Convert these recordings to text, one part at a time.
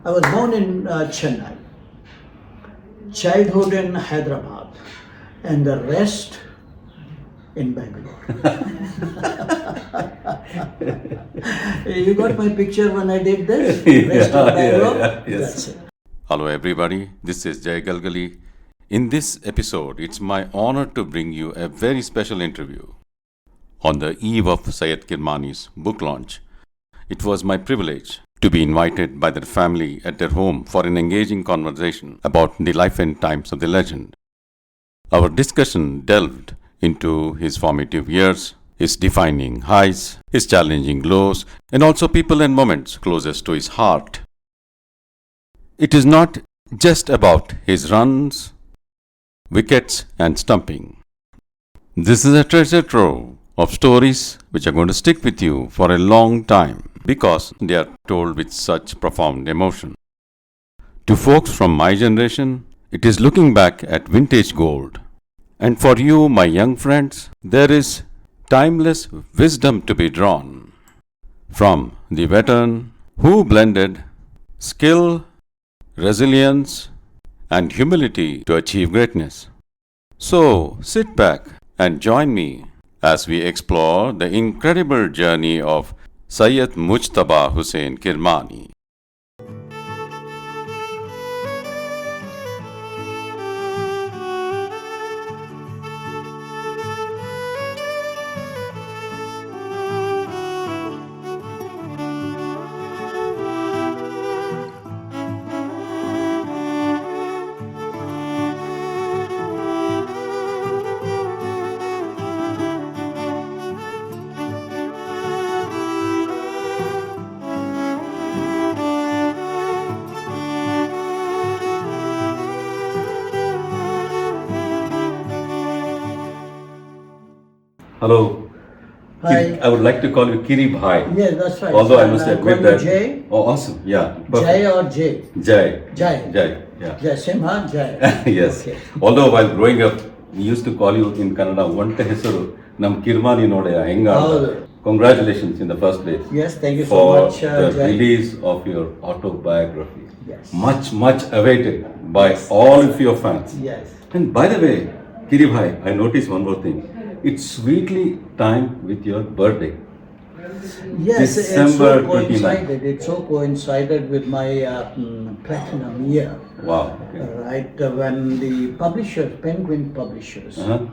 I was born in Chennai, childhood in Hyderabad, and the rest in Bangalore. You got my picture when I did this? Rest of Bangalore? Yes. That's it. Hello everybody, this is Jay Galgali. In this episode, it's my honor to bring you a very special interview. On the eve of Syed Kirmani's book launch, it was my privilege to be invited by their family at their home for an engaging conversation about the life and times of the legend. Our discussion delved into his formative years, his defining highs, his challenging lows, and also people and moments closest to his heart. It is not just about his runs, wickets, and stumping. This is a treasure trove of stories which are going to stick with you for a long time because they are told with such profound emotion. To folks from my generation, it is looking back at vintage gold. And for you, my young friends, there is timeless wisdom to be drawn from the veteran who blended skill, resilience, and humility to achieve greatness. So sit back and join me as we explore the incredible journey of Syed Mujtaba Hussain Kirmani. Hello. Hi. I would like to call you Kiri Bhai. Yes, that's right. Although I And must I'll admit call you that. Jay? Oh, awesome. Yeah. Perfect. Jay or Jay? Jai. Jai. Jai. Yeah. Jai, same, huh? Jai. Yes. Okay. Although while growing up, we used to call you in Kannada, Vante Hesaru, Nam Kirmani Nodeya Henga. Haudu. Congratulations in the first place. Yes, thank you so For much, the Jai. release of your autobiography. Yes. Much awaited by all of your fans. Yes. And by the way, Kiri Bhai, I noticed one more thing. It's sweetly timed with your birthday. Yes, December 29. It so coincided with my platinum year. Wow. Okay. Right, when the publishers, Penguin Publishers, Uh-huh.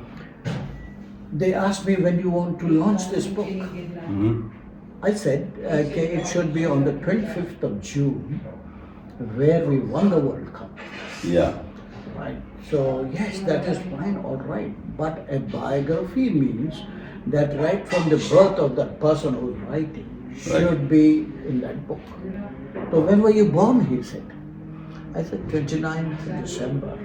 they asked me when you want to launch this book. Mm-hmm. I said, okay, it should be on the 25th of June, where we won the World Cup. Yeah. Right. So yes, that is fine, all right. But a biography means that right from the birth of that person who's writing should be in that book. So when were you born? He said. I said 29th December.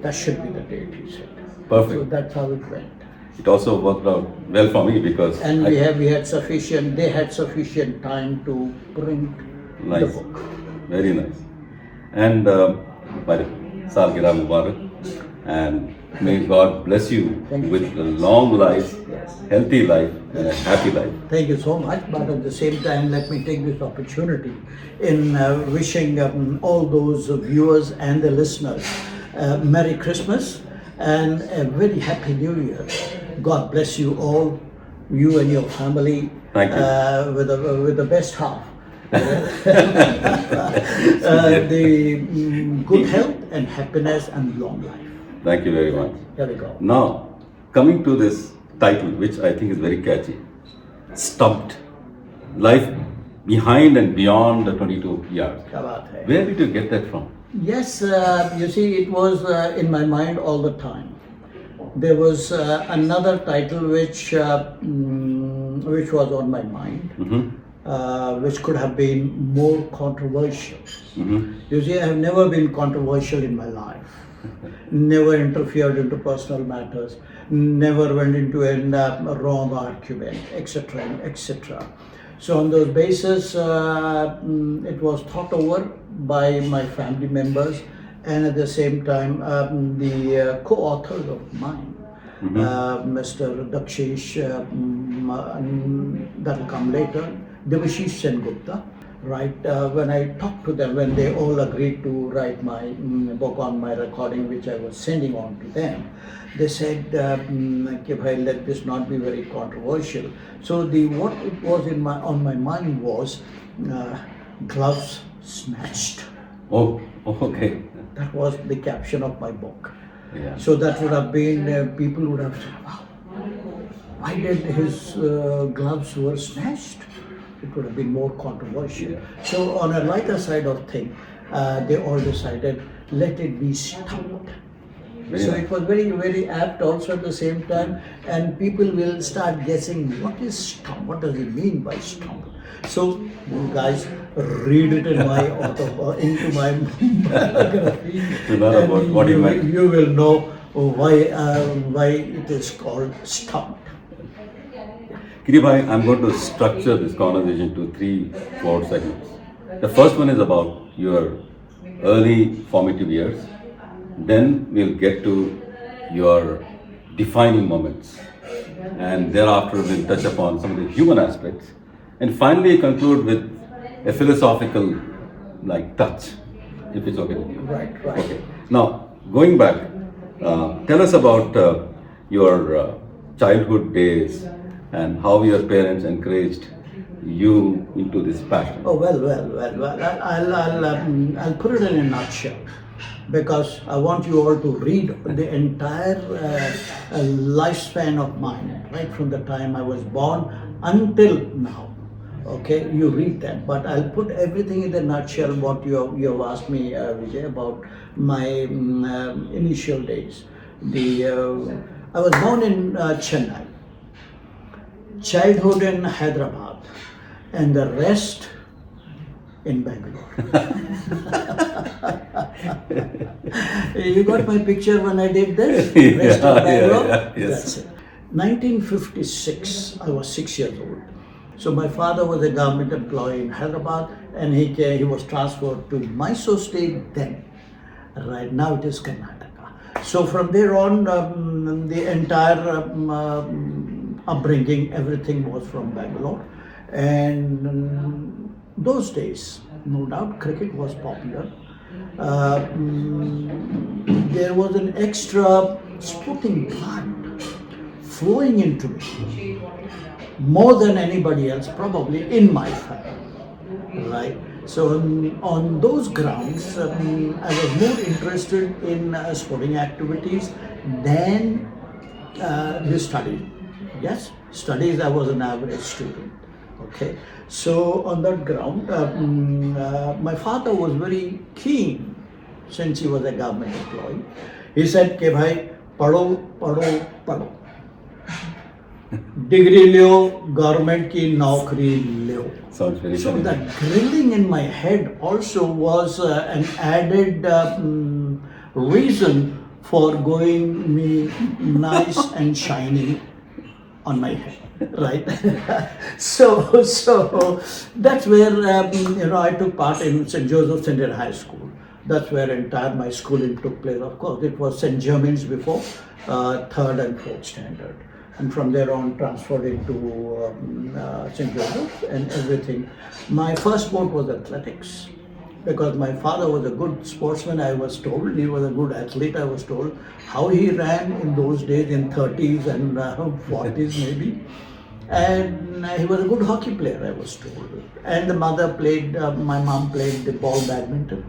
That should be the date, he said. Perfect. So that's how it went. It also worked out well for me because And they had sufficient time to print the Nice. book. Very nice. And by the Salgira Mubarak, and may God bless you Thank you. with a long life, Yes. healthy life, and a happy life. Thank you so much, but at the same time, let me take this opportunity in wishing all those viewers and the listeners Merry Christmas and a very Happy New Year. God bless you all, you and your family, Thank you. with the best half. The good health and happiness and long life. Thank you very much. Here we go. Now, coming to this title, which I think is very catchy, Stumped. Life behind and beyond the 22 yards. Kya baat hai? Where did you get that from? Yes, you see, it was in my mind all the time. There was another title which was on my mind, which could have been more controversial. You see, I have never been controversial in my life. Never interfered into personal matters. Never went into a wrong argument, etc., etc. So on those basis, it was thought over by my family members, and at the same time, the co-authors of mine, Mr. Dakshish, that will come later, Devashish Sen Gupta, right? When I talked to them, when they all agreed to write my book on my recording, which I was sending on to them, they said, "Ki bhai, let this not be very controversial." So what it was on my mind was gloves snatched. Oh, okay. That was the caption of my book. Yeah. So that would have been, people would have said, wow, why did his gloves were snatched? It would have been more controversial. Yeah. So on a lighter side of thing, they all decided, let it be stumped. Very So nice. it was very, very apt also at the same time, and people will start guessing, what is stump? What does it mean by stump? So you guys read it in my into my biography, To learn about what he meant. you will know why it is called stump. Kiribhai, I'm going to structure this conversation to 3-4 segments. The first one is about your early formative years. Then we'll get to your defining moments. And thereafter we'll touch upon some of the human aspects. And finally conclude with a philosophical touch, if it's okay with you. Right. Okay. Now, going back, tell us about your childhood days and how your parents encouraged you into this passion. Oh, well. I'll put it in a nutshell, because I want you all to read the entire lifespan of mine, right from the time I was born until now. Okay, you read that, but I'll put everything in a nutshell. What you have asked me, Vijay, about my initial days. I was born in Chennai, childhood in Hyderabad, and the rest in Bangalore. You got my picture when I did this? Rest of Bangalore? Yes. That's it. 1956, I was 6 years old. So my father was a government employee in Hyderabad, and he was transferred to Mysore state then. Right now it is Karnataka. So from there on, the entire upbringing, everything was from Bangalore. And those days, no doubt, cricket was popular. There was an extra sporting blood flowing into me, more than anybody else, probably in my family, right? So on those grounds, I was more interested in sporting activities than the study. Yes, studies, I was an average student. Okay, so on that ground, my father was very keen, since he was a government employee. He said, "Ke bhai, padho. Degree leo, government ki naukri leo." Sounds very So funny. that grilling in my head also was an added reason for going me nice and shiny on my head, right? so that's where I took part in St. Joseph's Indian High School. That's where entire my schooling took place. Of course, it was St. Germain's before, 3rd and 4th standard. And from there on transferred into St. Joseph's and everything. My first sport was athletics, because my father was a good sportsman, I was told. He was a good athlete, I was told. How he ran in those days, in 30s and 40s maybe. And he was a good hockey player, I was told. And the mother played, my mom played the ball badminton.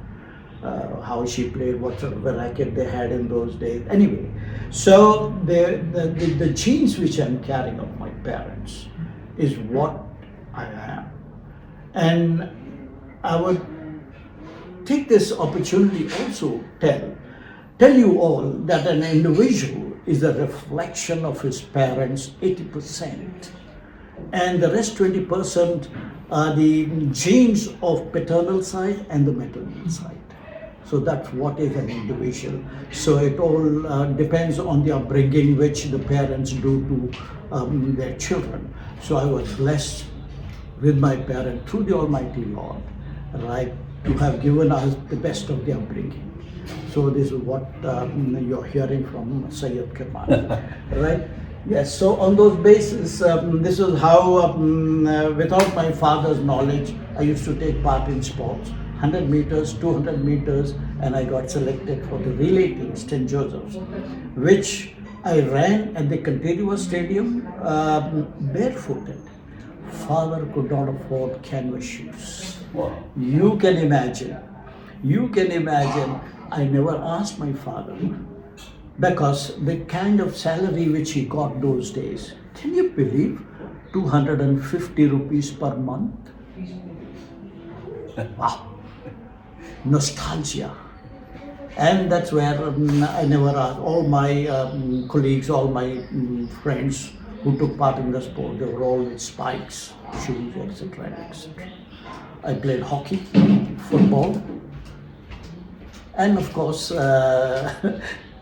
How she played, what sort of a racket they had in those days. Anyway, so the genes which I'm carrying of my parents is what I am. And I would take this opportunity also tell you all that an individual is a reflection of his parents 80%. And the rest 20% are the genes of paternal side and the maternal side. So that's what is an individual. So it all depends on the upbringing which the parents do to their children. So I was blessed with my parents through the Almighty Lord, right, to have given us the best of the upbringing. So this is what you're hearing from Sayyid Kirmani, right? Yes, so on those basis, this is how, without my father's knowledge, I used to take part in sports, 100 meters, 200 meters, and I got selected for the relay team, St. Joseph's, which I ran at the continuous stadium barefooted. Father could not afford canvas shoes. Wow. You can imagine. I never asked my father, because the kind of salary which he got those days, can you believe 250 rupees per month? Wow. Nostalgia. And that's where I never asked. All my colleagues, all my friends who took part in the sport, they were all with spikes, shoes, etc. etc. I played hockey, football, and of course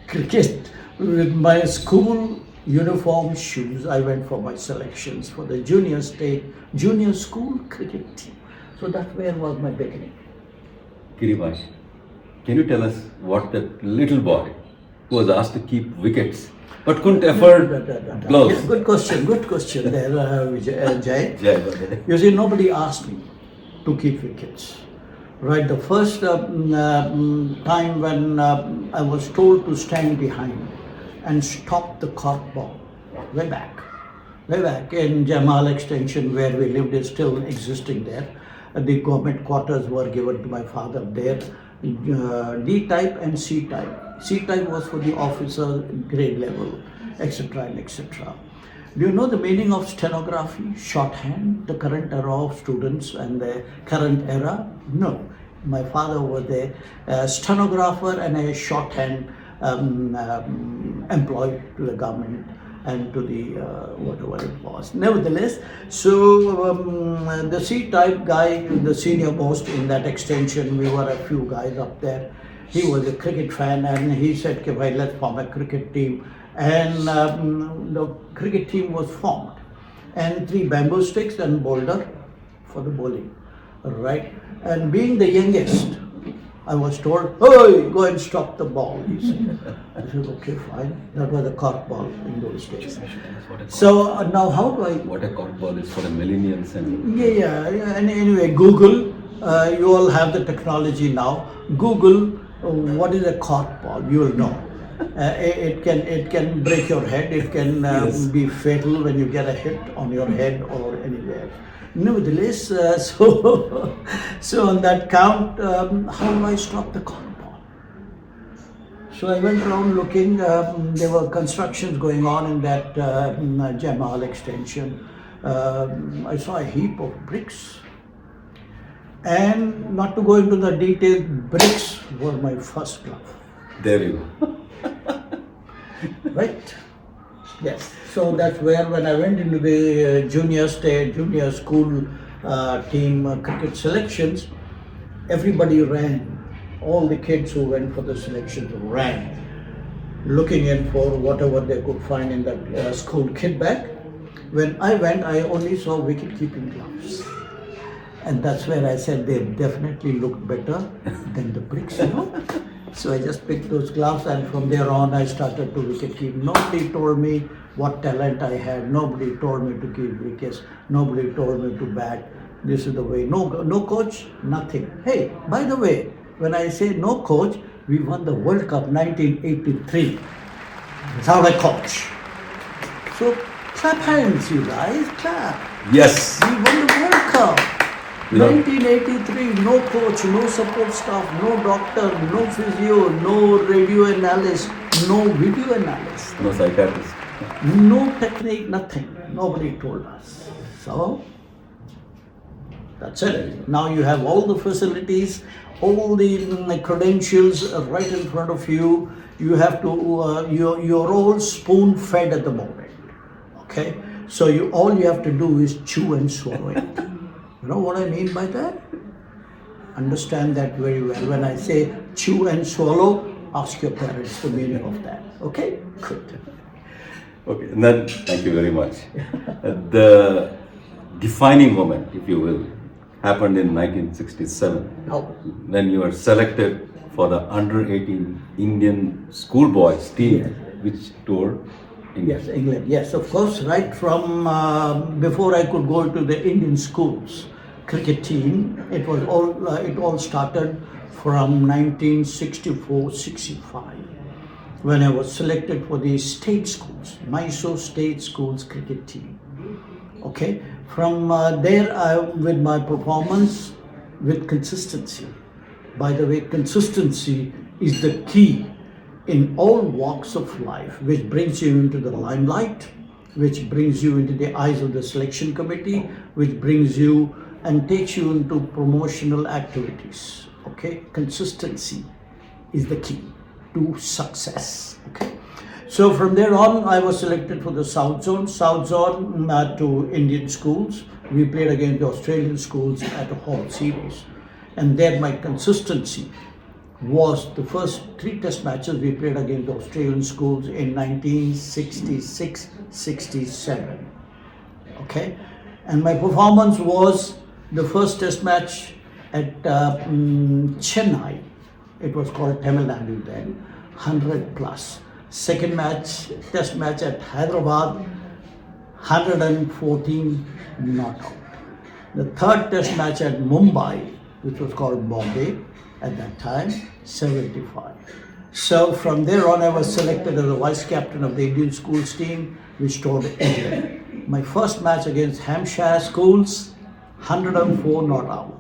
cricket. With my school uniform shoes, I went for my selections for the junior school cricket team. So that where was my beginning. Kiribati, can you tell us what that little boy who was asked to keep wickets but couldn't afford gloves? Yeah, good question there, Jai. Jai. You see, nobody asked me to keep wickets. Right, the first time when I was told to stand behind and stop the cork ball, way back in Jamal Extension where we lived is still existing there. The government quarters were given to my father there, D type and C type. C type was for the officer grade level, etc. and etc. Do you know the meaning of stenography, shorthand, the current era of students and the current era? No. My father was a stenographer and a shorthand employed to the government and to the whatever it was. Nevertheless, so the C-type guy, the senior most in that extension, we were a few guys up there. He was a cricket fan and he said, okay, well, let's form a cricket team. And the cricket team was formed. And 3 bamboo sticks and boulder for the bowling, right? And being the youngest, I was told, "Hey, go and stop the ball," he said. I said, okay, fine. That was a cork ball in those days. So now how do I... What a cork ball is for the millennials and... Yeah. And anyway, Google, you all have the technology now. Google, what is a cork ball? You will know. It can break your head. It can Yes. be fatal when you get a hit on your head or anywhere. Nevertheless, so on that count, how do I stop the cork ball? So I went around looking. There were constructions going on in that Jamal extension. I saw a heap of bricks. And not to go into the details, bricks were my first love. There you go. Right? Yes. So that's where when I went into the junior school team cricket selections, everybody ran. All the kids who went for the selections ran, looking in for whatever they could find in that school kit bag. When I went, I only saw wicket-keeping gloves. And that's where I said they definitely looked better than the bricks, So I just picked those gloves, and from there on I started to wicket keep. Nobody told me what talent I had. Nobody told me to keep wickets. Nobody told me to bat. This is the way. No coach, nothing. Hey, by the way, when I say no coach, we won the World Cup 1983 without a coach. So clap hands, you guys, clap. Yes. We won the World Cup. Yeah. 1983, no coach, no support staff, no doctor, no physio, no radio analyst, no video analyst, No psychiatrist. no technique, nothing. Nobody told us. So, that's it. Now you have all the facilities, all the credentials right in front of you. You have to, you're all spoon fed at the moment. Okay? So all you have to do is chew and swallow it. You know what I mean by that? Understand that very well. When I say chew and swallow, ask your parents the meaning of that. Okay? Good. Okay, and then thank you very much. The defining moment, if you will, happened in 1967 Oh. when you were selected for the under-18 Indian schoolboys team, which toured India. Yes, England. Yes, of course. Right from before I could go to the Indian schools, cricket team. It all started from 1964-65 when I was selected for the state schools, Mysore State Schools cricket team. Okay, from there, with my performance, with consistency. By the way, consistency is the key in all walks of life, which brings you into the limelight, which brings you into the eyes of the selection committee, which brings you and takes you into promotional activities. Okay, consistency is the key to success. Okay, so from there on, I was selected for the South Zone to Indian schools. We played against the Australian schools at a home series, and there my consistency was the first 3 test matches we played against the Australian schools in 1966-67. Okay, and my performance was the first test match at Chennai. It was called Tamil Nadu then, 100 plus. Second match, test match at Hyderabad, 114 not out. The third test match at Mumbai, which was called Bombay at that time, 75. So from there on, I was selected as the vice captain of the Indian schools team, which toured England. My first match against Hampshire schools, 104 not out.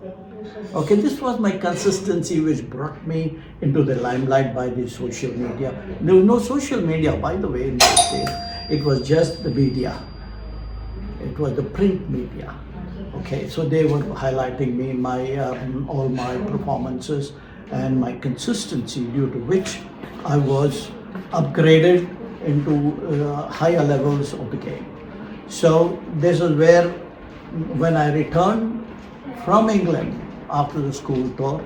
Okay, this was my consistency which brought me into the limelight by the social media. There was no social media, by the way, in those days. It was just the media. It was the print media. Okay, so they were highlighting me, all my performances and my consistency, due to which I was upgraded into higher levels of the game. So this is where, when I returned from England after the school tour,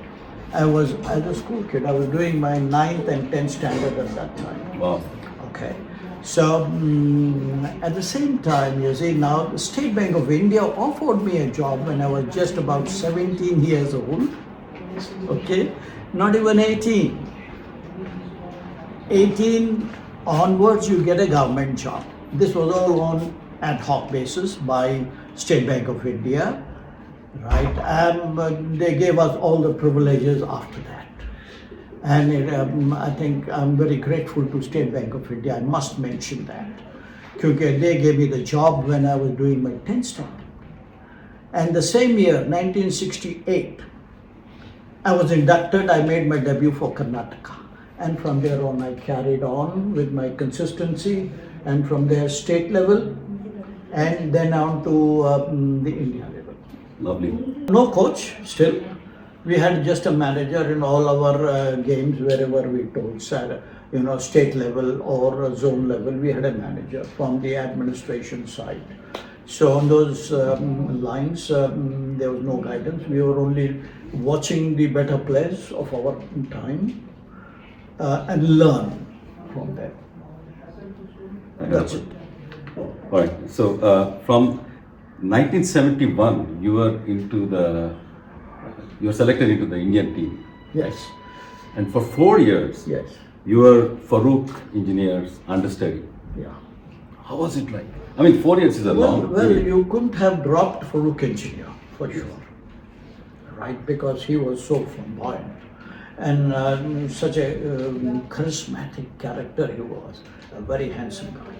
as a school kid, I was doing my 9th and 10th standard at that time. Wow. Okay. So at the same time, you see, now the State Bank of India offered me a job when I was just about 17 years old. Okay, not even 18. 18 onwards, you get a government job. This was all on ad hoc basis by State Bank of India, right? And they gave us all the privileges after that. And I think I'm very grateful to State Bank of India. I must mention that, because they gave me the job when I was doing my 10th standard. And the same year, 1968, I was inducted. I made my debut for Karnataka, and from there on, I carried on with my consistency, and from there, state level, and then on to the India level. Lovely. No coach still. We had just a manager in all our games wherever we told, state level or zone level. We had a manager from the administration side. So on those lines, there was no guidance. We were only watching the better players of our time and learn from them. That's it. All right. So from 1971, you were selected into the Indian team. Yes. And for 4 years, Yes. you were Farooq engineer's understudy. Yeah. How was it like? I mean, 4 years is a long Well, period. you couldn't have dropped Farooq engineer for sure, right? Because he was so flamboyant and such a charismatic character he was, a very handsome guy.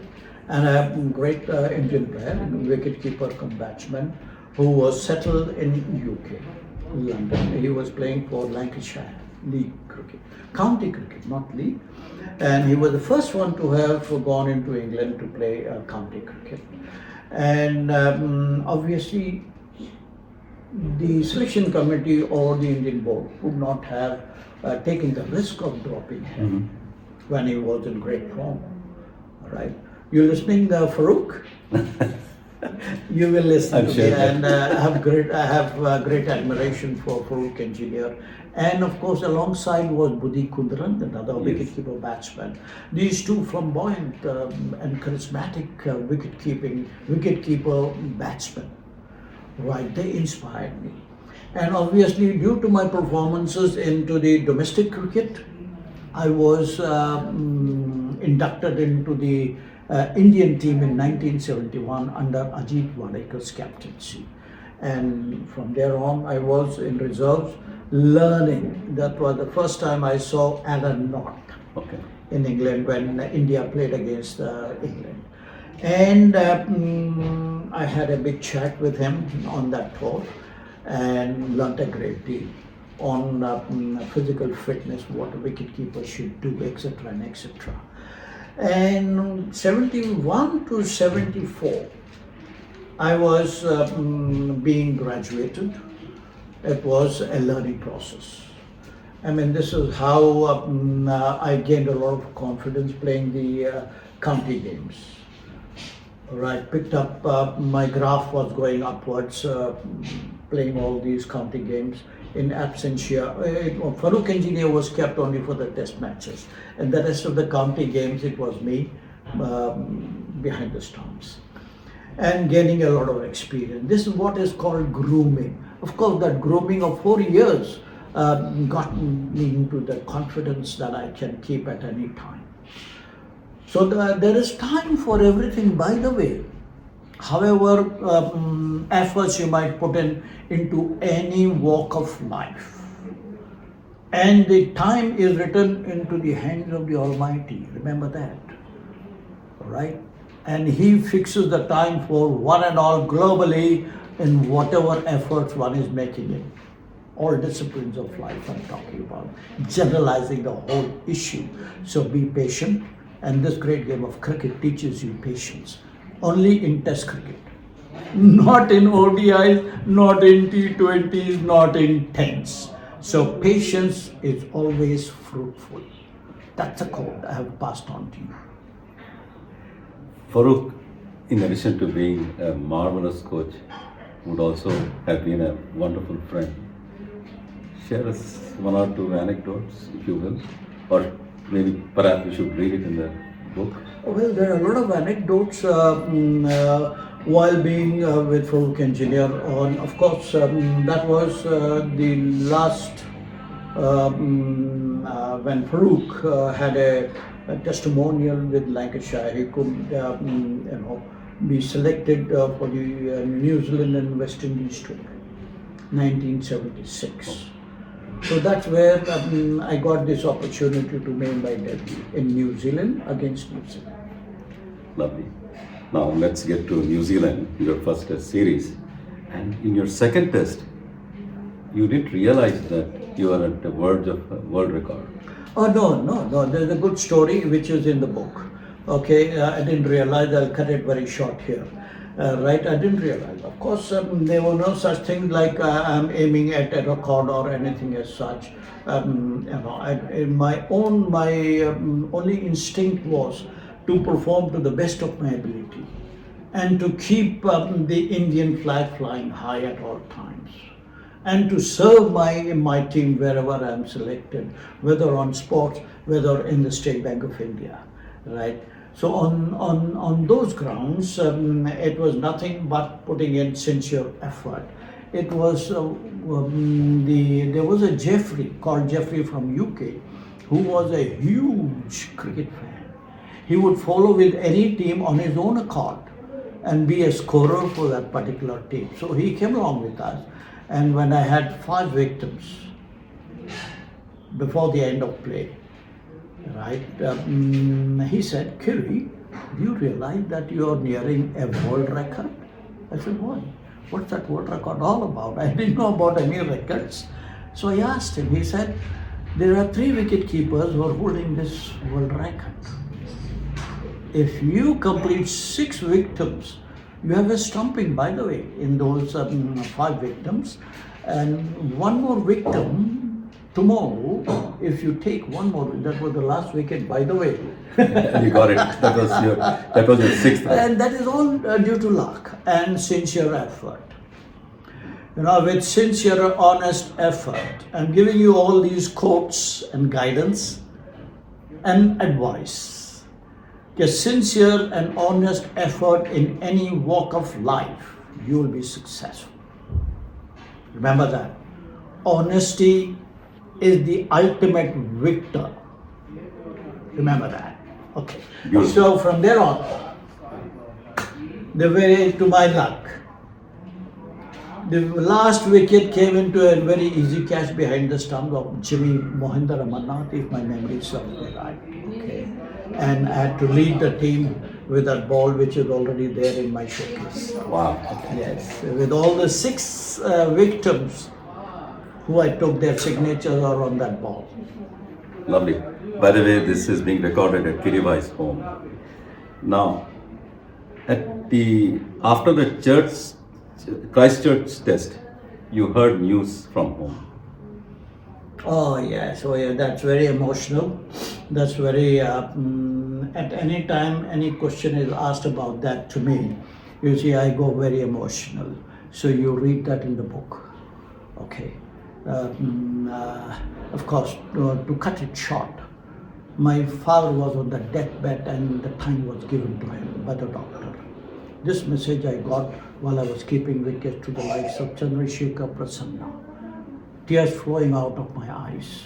And a great Indian player, wicket-keeper cum batsman, who was settled in UK, London. He was playing for Lancashire League cricket, county cricket, not league. And he was the first one to have gone into England to play county cricket. And obviously, the selection committee or the Indian board would not have taken the risk of dropping him when he was in great form. All right. You listening, Farooq? You will listen I'm to sure. me, and I have great admiration for Farooq engineer. And of course, alongside was Budhi Kundran, another wicketkeeper batsman. These two flamboyant and charismatic wicketkeeper batsmen, right? They inspired me. And obviously, due to my performances into the domestic cricket, I was inducted into the Indian team in 1971 under Ajit Wadekar's captaincy. And from there on, I was in reserves learning. That was the first time I saw Alan Knott Okay. in England when India played against England. And I had a big chat with him on that tour and learnt a great deal on physical fitness, what a wicketkeeper should do, etc. and etc. And 71 to 74, I was being graduated. It was a learning process. I mean, this is how I gained a lot of confidence playing the county games. Right, picked up, my graph was going upwards, playing all these county games in absentia. Farooq Engineer was kept only for the test matches, and the rest of the county games, it was me behind the stumps. And gaining a lot of experience. This is what is called grooming. Of course, that grooming of 4 years got me into the confidence that I can keep at any time. So there is time for everything, by the way. However, efforts you might put into any walk of life. And the time is written into the hands of the Almighty. Remember that. Right? And He fixes the time for one and all globally in whatever efforts one is making in. All disciplines of life I'm talking about. Generalizing the whole issue. So be patient. And this great game of cricket teaches you patience. Only in Test cricket. Not in ODIs, not in T20s, not in tens. So patience is always fruitful. That's a code I have passed on to you. Farooq, in addition to being a marvelous coach, would also have been a wonderful friend. Share us one or two anecdotes, if you will, or maybe perhaps we should read it in the book. Well, there are a lot of anecdotes while being with Farooq Engineer on. Of course, that was the last when Farooq had a testimonial with Lancashire. He couldn't, be selected for the New Zealand and West Indies tour, 1976. So that's where I got this opportunity to make my debut in New Zealand against New Zealand. Lovely. Now let's get to New Zealand, your first test series. And in your second test, you didn't realize that you are at the verge of a world record. Oh, no. There's a good story which is in the book. Okay, I didn't realize. I'll cut it very short here. Right, I didn't realize. Of course, there were no such thing like I'm aiming at a record or anything as such. My only instinct was to perform to the best of my ability and to keep the Indian flag flying high at all times, and to serve my team wherever I'm selected, whether on sports, whether in the State Bank of India, right? So on those grounds, it was nothing but putting in sincere effort. It was there was a Jeffrey called Jeffrey from UK, who was a huge cricket fan. He would follow with any team on his own accord and be a scorer for that particular team. So he came along with us, and when I had 5 victims before the end of play, right, he said, "Kiri, do you realize that you are nearing a world record?" I said, "Why? What's that world record all about?" I didn't know about any records. So I asked him. He said, "There are 3 wicket keepers who are holding this world record. If you complete 6 victims, you have a stumping, by the way, in those 5 victims, and 1 more victim tomorrow. If you take 1 more, that was the last wicket, by the way." You got it. That was your 6th. And that is all due to luck and sincere effort. With sincere, honest effort, I'm giving you all these quotes and guidance and advice. A sincere and honest effort in any walk of life, you will be successful. Remember that. Honesty is the ultimate victor. Remember that. Okay. Beautiful. So from there on, the way to my luck, The last wicket came into a very easy catch behind the stump of Jimmy Mohinder Amarnath, if my memory serves me right. Okay. And I had to lead the team with that ball, which is already there in my showcase. Wow. Yes, with all the 6 victims who I took their signatures are on that ball. Lovely. By the way, this is being recorded at Kiribai's home. Now, after the Christchurch test, you heard news from home. Oh yes, that's very emotional. That's very, at any time any question is asked about that to me, you see I go very emotional. So you read that in the book. Okay. Of course, to cut it short, my father was on the deathbed and the time was given to him by the doctor. This message I got while I was keeping wicket to the likes of Chandrasekhar Prasanna. Tears flowing out of my eyes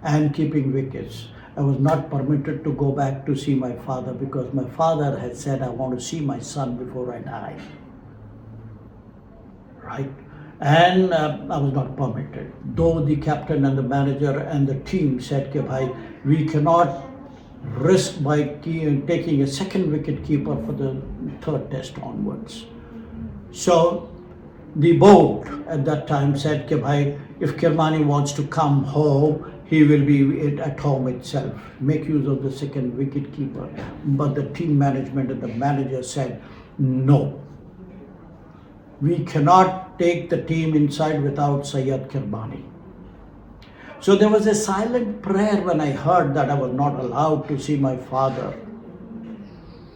and keeping wickets. I was not permitted to go back to see my father because my father had said, I want to see my son before I die. Right? And I was not permitted. Though the captain and the manager and the team said, Bhai, we cannot risk by taking a second wicket keeper for the 3rd test onwards. So the board at that time said, Bhai, if Kirmani wants to come home, he will be at home itself. Make use of the second wicket keeper. But the team management and the manager said, no. We cannot take the team inside without Syed Kirmani. So there was a silent prayer when I heard that I was not allowed to see my father,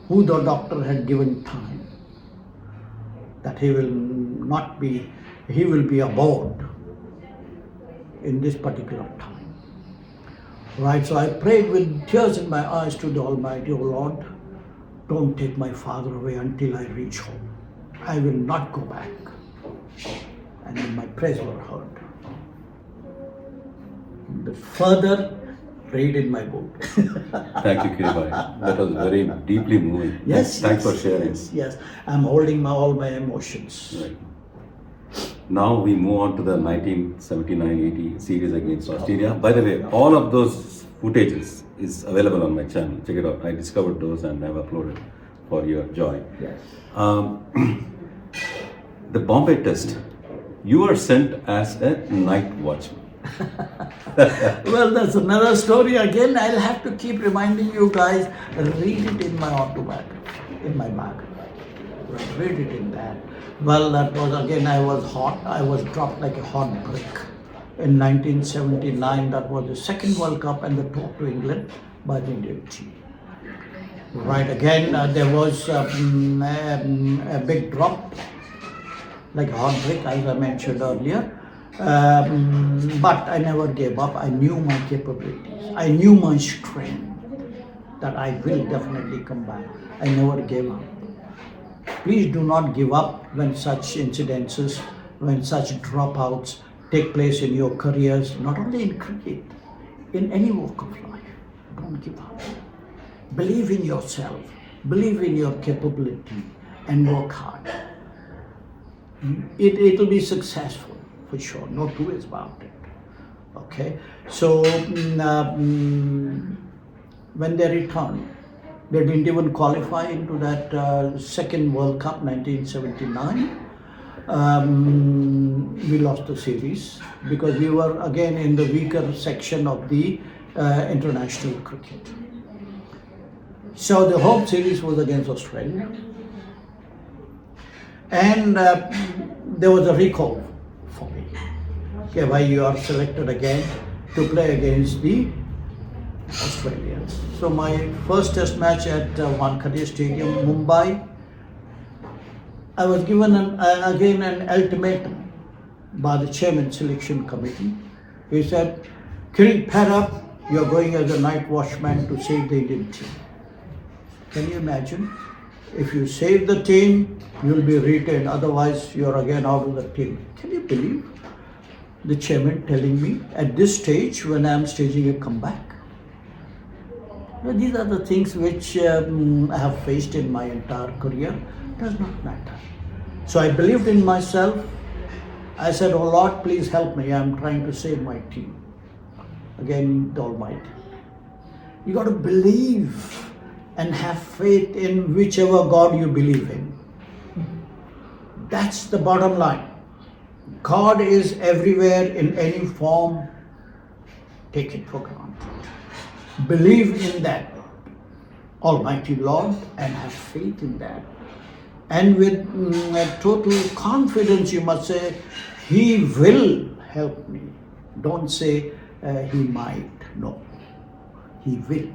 who the doctor had given time, that he will be aboard in this particular time. Right, so I prayed with tears in my eyes to the Almighty, O Lord, don't take my father away until I reach home. I will not go back. And then my prayers were heard. But further, read in my book. Thank you, Kiribai. That was very deeply moving. Yes. Thanks for sharing. Yes. I'm holding all my emotions. Right. Now we move on to the 1979-80 series against Australia. By the way, all of those footages is available on my channel. Check it out. I discovered those and I've uploaded for your joy. Yes. The Bombay test, you were sent as a night watchman. Well, that's another story. Again, I'll have to keep reminding you guys, read it in my autobiography, in my biography. Read it in that. Well, that was again, I was hot. I was dropped like a hot brick. In 1979, that was the second World Cup and the tour to England by the Indian team. Right, again, there was a big drop, like a hot brick, as I mentioned earlier. But I never gave up. I knew my capabilities. I knew my strength, that I will definitely come back. I never gave up. Please do not give up when such incidences, when such dropouts take place in your careers, not only in cricket, in any walk of life. Don't give up. Believe in yourself, believe in your capability, and work hard. It will be successful, for sure, no two ways about it. Okay, so when they returned, they didn't even qualify into that second World Cup, 1979. We lost the series because we were again in the weaker section of the international cricket. So the home series was against Australia. And there was a recall for me. Okay, why you are selected again to play against the Australians. So my first test match at Wankhede Stadium, Mumbai, I was given again an ultimatum by the chairman selection committee. He said, Kiri, pair up, you're going as a night watchman to save the Indian team. Can you imagine? If you save the team, you'll be retained, otherwise you're again out of the team. Can you believe the chairman telling me at this stage when I'm staging a comeback? Well, these are the things which I have faced in my entire career. Does not matter. So I believed in myself I said, "Oh Lord, please help me. I'm trying to save my team." Again, the Almighty. You got to believe and have faith in whichever God you believe in. That's the bottom line. God is everywhere in any form. Take it for granted. Believe in that Almighty Lord and have faith in that. And with total confidence, you must say, He will help me. Don't say He might. No, He will.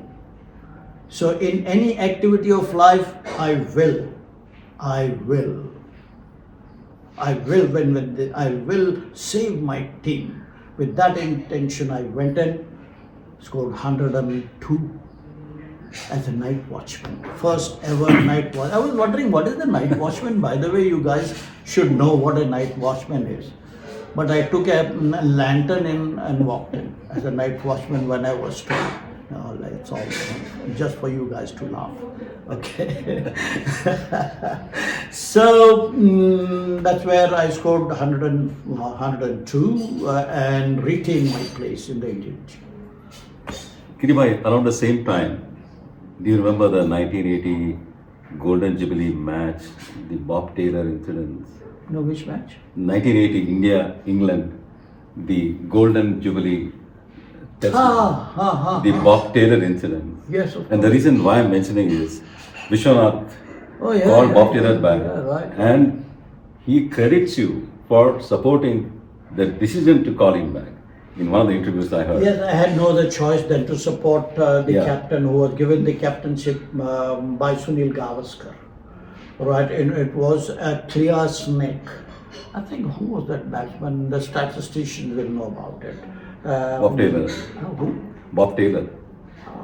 So in any activity of life, I will. I will. I will save my team. With that intention, I went in, scored 102 as a night watchman. First ever night watchman. I was wondering, what is the night watchman? By the way, you guys should know what a night watchman is. But I took a lantern in and walked in as a night watchman when I was told. No, it's all just for you guys to laugh. Okay. So that's where I scored 102 and retained my place in the Indian team. Kirmani, around the same time, do you remember the 1980 Golden Jubilee match, the Bob Taylor incident? No, which match? 1980 India, England, the Golden Jubilee test match, the Bob Taylor incident. Yes, of course. And the reason why I'm mentioning is Vishwanath called Bob Taylor back, and he credits you for supporting the decision to call him back. In one of the interviews I heard. Yes, I had no other choice than to support the captain who was given the captainship by Sunil Gavaskar. Right, and it was a clear snake. I think who was that batsman? The statisticians will know about it. Bob Taylor. Who? Bob Taylor.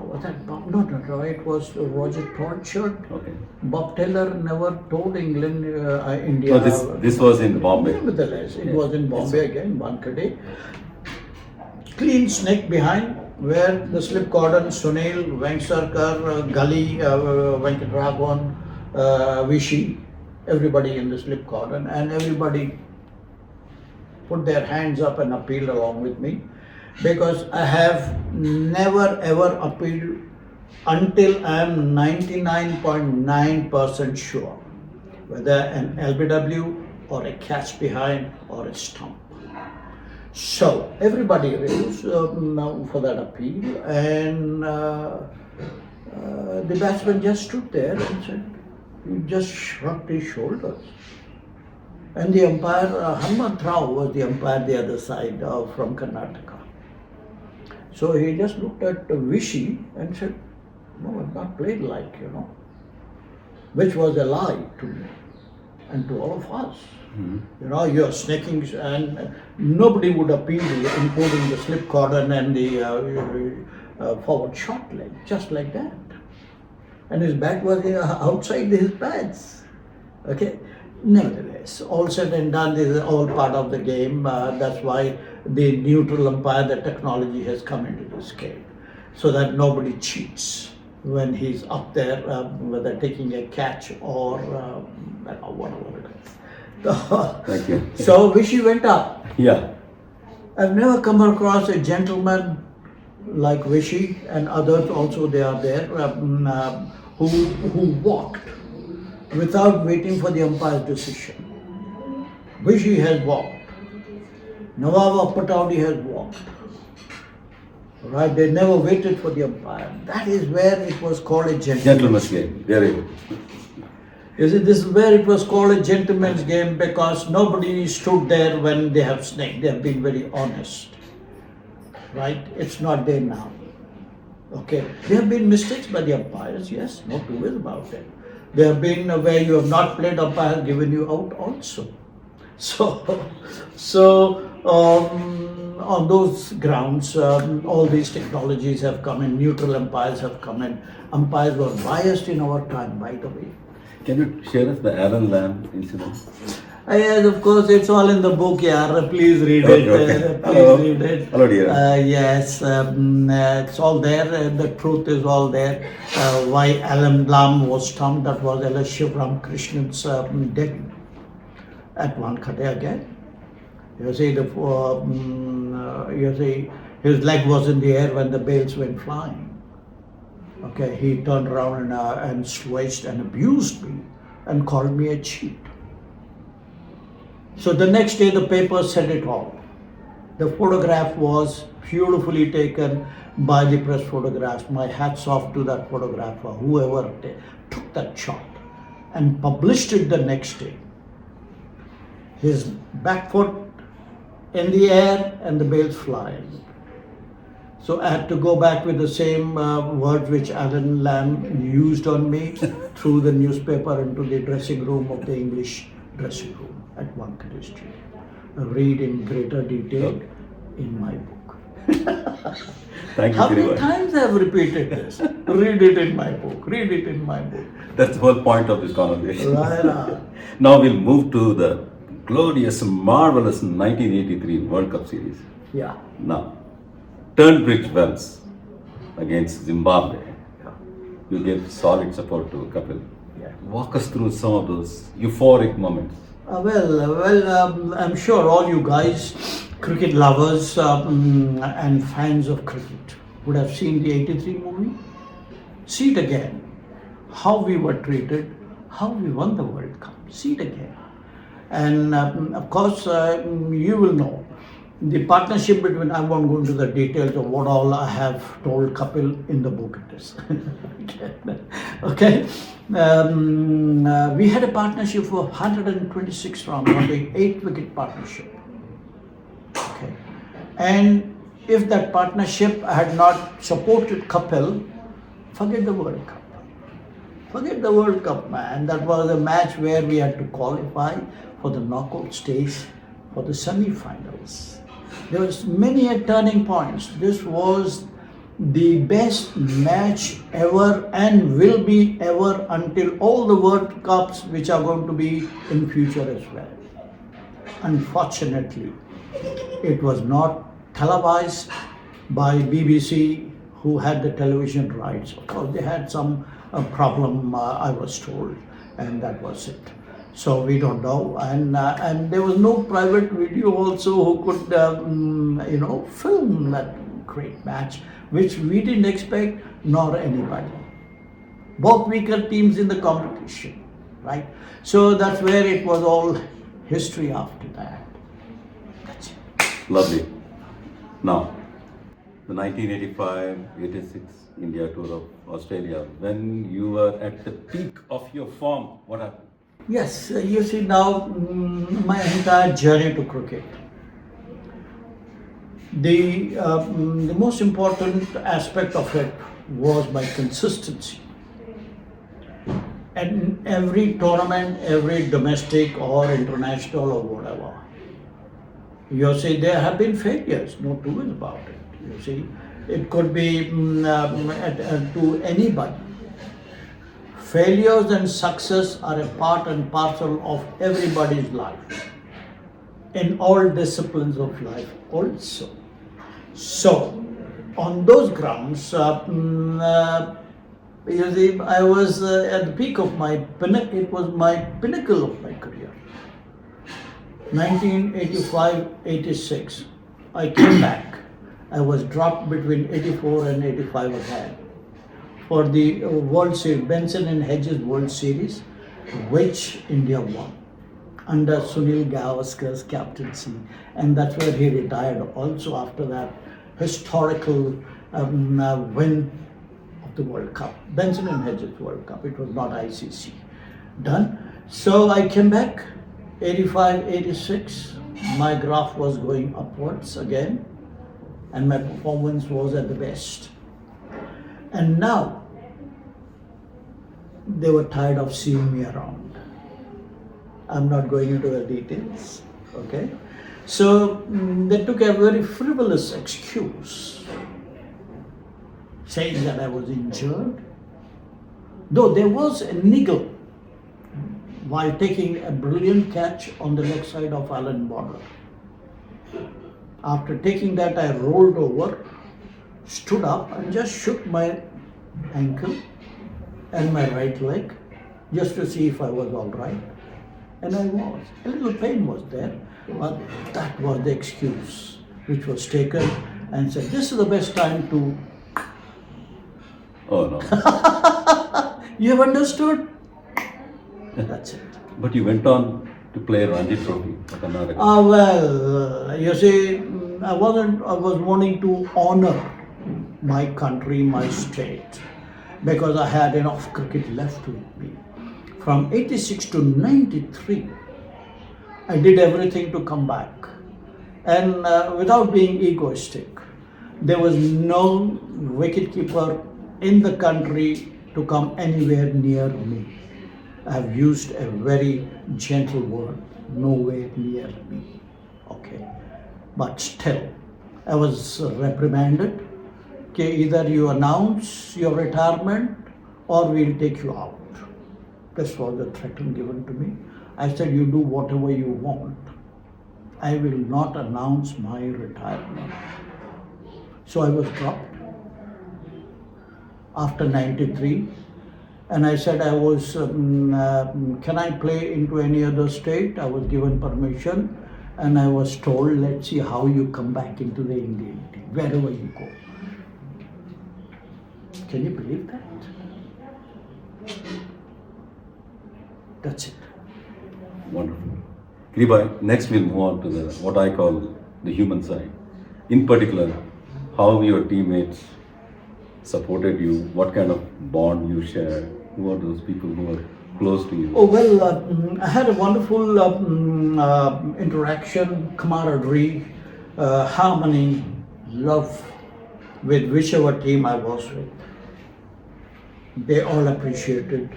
Was that Bob? No, it was it tortured? Okay. Bob Taylor never told England, India. No, this was in Bombay. Nevertheless, it was in Bombay again, Wankhede. Clean snake behind, where the slip cordon, Sunil, Venksarakar, Gully, Venkatraghavan, Vichy, everybody in the slip cordon, and everybody put their hands up and appealed along with me, because I have never ever appealed until I am 99.9% sure whether an LBW or a catch behind or a stump. So everybody raised for that appeal, and the batsman just stood there and said, he just shrugged his shoulders. And the umpire, Hanuman Rao was the umpire the other side from Karnataka. So he just looked at Vichy and said, no, I've not played like, which was a lie to me and to all of us. Mm-hmm. You're snaking, and nobody would appeal, including the slip cordon and the forward short leg, just like that. And his bat was outside his pads. Okay. Nevertheless, all said and done, this is all part of the game. That's why the neutral umpire, the technology has come into this game, so that nobody cheats when he's up there, whether taking a catch or whatever it is. Thank you. So Vichy went up. Yeah. I've never come across a gentleman like Vichy, and others also they are there, who walked without waiting for the umpire's decision. Vichy has walked. Nawab Pataudi has walked. Right? They never waited for the umpire. That is where it was called a Gentleman's game. Very good. You see, this is where it was called a gentleman's game, because nobody stood there when they have snaked. They have been very honest. Right? It's not there now. Okay. There have been mistakes by the umpires, yes, no two ways about it. There have been where you have not played, umpire has given you out also. So on those grounds, all these technologies have come in, neutral umpires have come in. Umpires were biased in our time, by the way. Can you share us the Aaron Lamb incident? Yes, of course, it's all in the book, yeah. Please read it. Okay. Please read it. Hello, dear. Yes, it's all there. The truth is all there. Why Alan Lam was stumped, that was L.S. Shivram Krishnan's death at Wankhede again. You see, his leg was in the air when the bales went flying. Okay, he turned around and sledged and abused me and called me a cheat. So the next day the paper said it all. The photograph was beautifully taken by the press photographs. My hats off to that photographer, whoever took that shot and published it the next day. His back foot in the air and the bales flying. So I had to go back with the same words which Alan Lamb used on me through the newspaper into the dressing room of the English dressing room at Wankhede Street. Read in greater detail in my book. Thank you How very many much. times I have repeated this? Read it in my book. Read it in my book. That's the whole point of this conversation. Right. Now we'll move to the glorious, marvelous 1983 World Cup series. Yeah. Now, Turnbridge Wells against Zimbabwe. You gave solid support to Kapil. Yeah. Walk us through some of those euphoric moments. I'm sure all you guys, cricket lovers and fans of cricket, would have seen the 83 movie. See it again. How we were treated, how we won the World Cup. See it again. And of course, you will know the partnership between, I won't go into the details of what all I have told Kapil in the book it is. Okay. We had a partnership for 126 rounds, on the 8-wicket partnership. Okay. And if that partnership had not supported Kapil, forget the World Cup. Forget the World Cup, man. That was a match where we had to qualify for the knockout stage, for the semi-finals. There was many turning points. This was the best match ever and will be ever until all the World Cups which are going to be in future as well. Unfortunately, it was not televised by BBC, who had the television rights. Of course, they had some problem, I was told, and that was it. So we don't know, and there was no private video also who could, film that great match, which we didn't expect, nor anybody. Both weaker teams in the competition, right? So that's where it was all history after that. That's it. Lovely. Now, the 1985-86 India tour of Australia, when you were at the peak of your form, what happened? Yes, you see now my entire journey to cricket. The most important aspect of it was my consistency. And every tournament, every domestic or international or whatever, you see, there have been failures, no two ways about it. You see, it could be to anybody. Failures and success are a part and parcel of everybody's life, in all disciplines of life also. So, on those grounds, you see, I was at the peak of my pinnacle. It was my pinnacle of my career. 1985-86, I came back. I was dropped between 84 and 85 again for the World Series, Benson and Hedges World Series, which India won under Sunil Gavaskar's captaincy, and that's where he retired also after that historical win of the World Cup, Benson and Hedges World Cup. It was not ICC. Done. So I came back, 85-86, my graph was going upwards again, and my performance was at the best. And now, they were tired of seeing me around. I'm not going into the details, okay? So, they took a very frivolous excuse, saying that I was injured. Though there was a niggle while taking a brilliant catch on the leg side of Allen Border. After taking that, I rolled over, stood up and just shook my ankle and my right leg just to see if I was all right. And I was. A little pain was there, But that was the excuse which was taken and said, this is the best time to... Oh no. You have understood? That's it. But you went on to play Ranji Trophy for Karnataka. Well, you see, I was wanting to honor my country, my state, because I had enough cricket left with me. From 86 to 93, I did everything to come back. And without being egoistic, there was no wicketkeeper in the country to come anywhere near me. I have used a very gentle word, nowhere near me. Okay. But still, I was reprimanded. Okay, either you announce your retirement or we'll take you out. This was the threat given to me. I said, you do whatever you want. I will not announce my retirement. So I was dropped after 93. And I said, can I play into any other state? I was given permission. And I was told, let's see how you come back into the Indian team, wherever you go. Can you believe that? That's it. Wonderful. Kiribai, next we'll move on to what I call the human side. In particular, how your teammates supported you, what kind of bond you share, who are those people who are close to you? Oh, well, I had a wonderful interaction, camaraderie, harmony, love with whichever team I was with. They all appreciated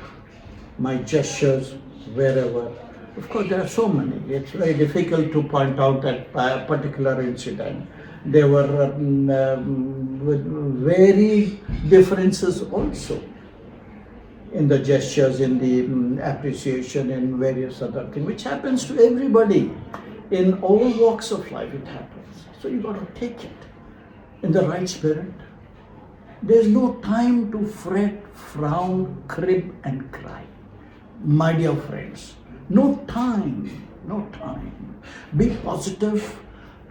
my gestures wherever. Of course, there are so many. It's very difficult to point out that particular incident. There were with varied differences also in the gestures, in the appreciation, and various other things, which happens to everybody in all walks of life. It happens. So you got to take it in the right spirit. There's no time to fret, frown, crib, and cry. My dear friends, no time, no time. Be positive,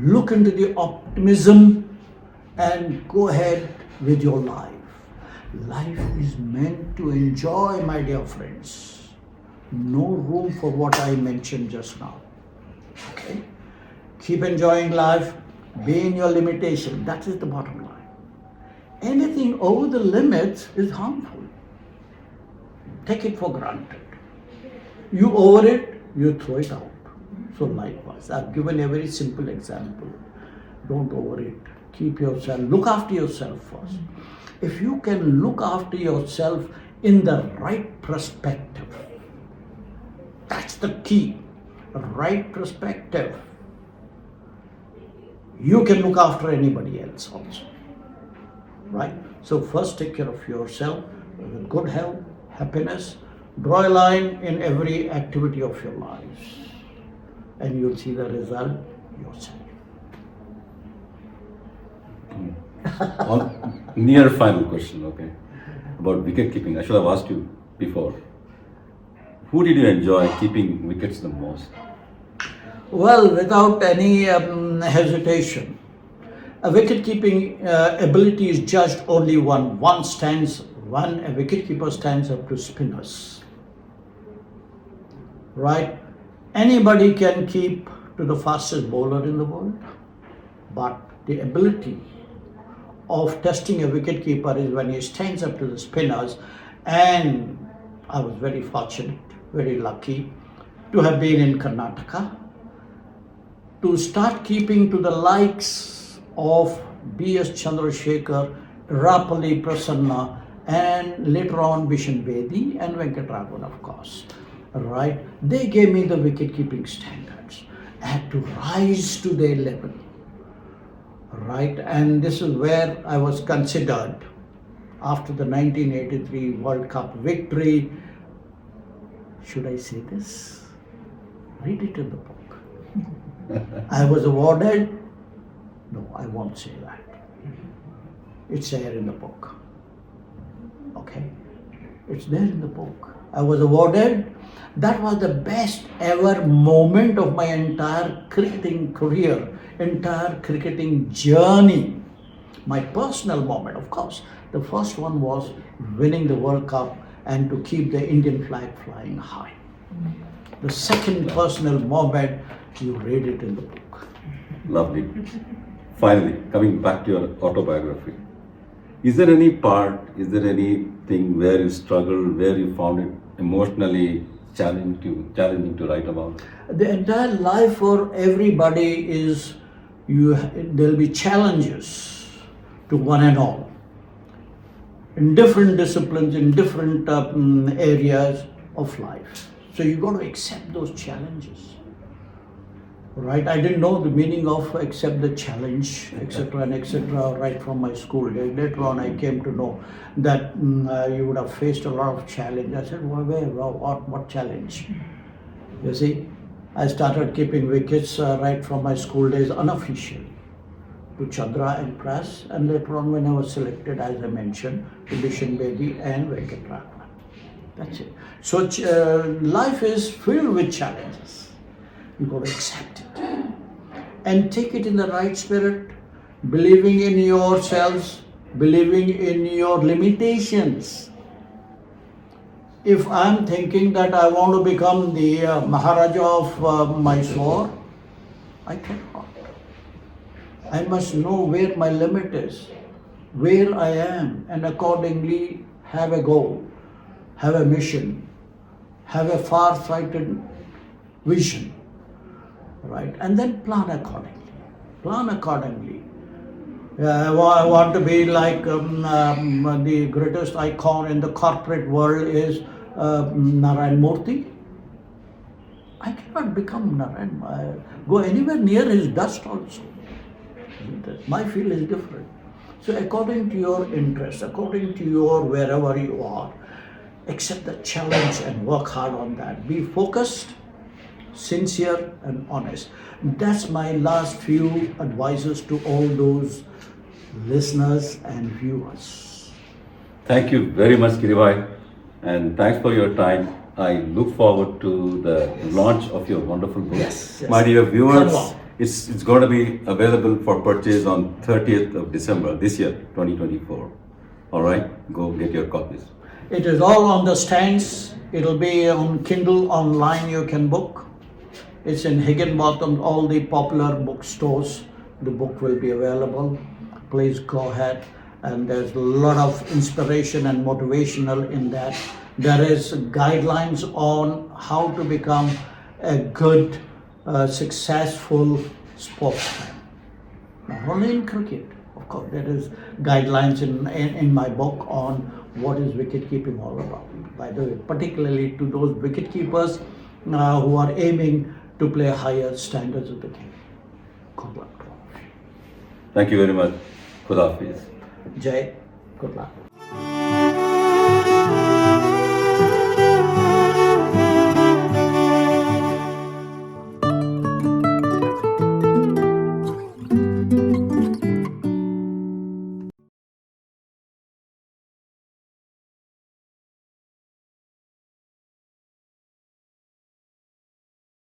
look into the optimism, and go ahead with your life. Life is meant to enjoy, my dear friends. No room for what I mentioned just now. Okay? Keep enjoying life, be in your limitation. That is the bottom line. Anything over the limits is harmful. Take it for granted. You over it, you throw it out. So likewise, I've given a very simple example. Don't over it. Keep yourself, look after yourself first. If you can look after yourself in the right perspective, that's the key. Right perspective. You can look after anybody else also. Right? So first take care of yourself with good health, happiness. Draw a line in every activity of your lives, and you'll see the result yourself. Near final question, okay, about wicket keeping. I should have asked you before. Who did you enjoy keeping wickets the most? Well, without any hesitation, a wicket-keeping ability is judged only one. A wicket-keeper stands up to spinners. Right? Anybody can keep to the fastest bowler in the world, but the ability of testing a wicket-keeper is when he stands up to the spinners. And I was very fortunate, very lucky to have been in Karnataka, to start keeping to the likes of B.S. Chandrasekhar, Rapali Prasanna, and later on Bishan Bedi and Venkatraman, of course. Right? They gave me the wicket-keeping standards. I had to rise to their level. Right? And this is where I was considered after the 1983 World Cup victory. Should I say this? Read it in the book. I was awarded. No, I won't say that. It's there in the book. Okay? It's there in the book. I was awarded. That was the best ever moment of my entire cricketing career, entire cricketing journey. My personal moment, of course. The first one was winning the World Cup and to keep the Indian flag flying high. The second personal moment, you read it in the book. Lovely. Finally, coming back to your autobiography, is there any part, is there anything where you struggled, where you found it emotionally challenging to write about? The entire life for everybody is, there'll be challenges to one and all. In different disciplines, in different areas of life. So you got to accept those challenges. Right? I didn't know the meaning of accept the challenge, etc. and etc. right from my school days. Later on, I came to know that you would have faced a lot of challenge. I said, what challenge? You see, I started keeping wickets right from my school days unofficially to Chandra and Press, and later on when I was selected, as I mentioned, to Bishan Bedi and Venkatramana. That's it. So life is filled with challenges. You got to accept it and take it in the right spirit, believing in yourselves, believing in your limitations. If I'm thinking that I want to become the Maharaja of Mysore, I cannot. I must know where my limit is, where I am, and accordingly have a goal, have a mission, have a far-sighted vision. Right, and then plan accordingly. Plan accordingly. I want to be like the greatest icon in the corporate world is Narayan Murthy. I cannot become Narayan. Go anywhere near his dust also. My field is different. So according to your interest, according to your wherever you are, accept the challenge and work hard on that. Be focused, sincere and honest. That's my last few advices to all those listeners and viewers. Thank you very much, Kiribhai, and thanks for your time. I look forward to the launch of your wonderful book. Yes. My dear viewers, it's going to be available for purchase on 30th of December this year, 2024. All right, go get your copies. It is all on the stands. It'll be on Kindle online. You can book. It's in Higginbotham, all the popular bookstores. The book will be available. Please go ahead. And there's a lot of inspiration and motivational in that. There is guidelines on how to become a good, successful sportsman. Not only in cricket, of course, there is guidelines in my book on what is wicket keeping all about. By the way, particularly to those wicket keepers who are aiming to play higher standards of the game. Good luck to all of you. Thank you very much. Khuda Hafiz. Jai, good luck.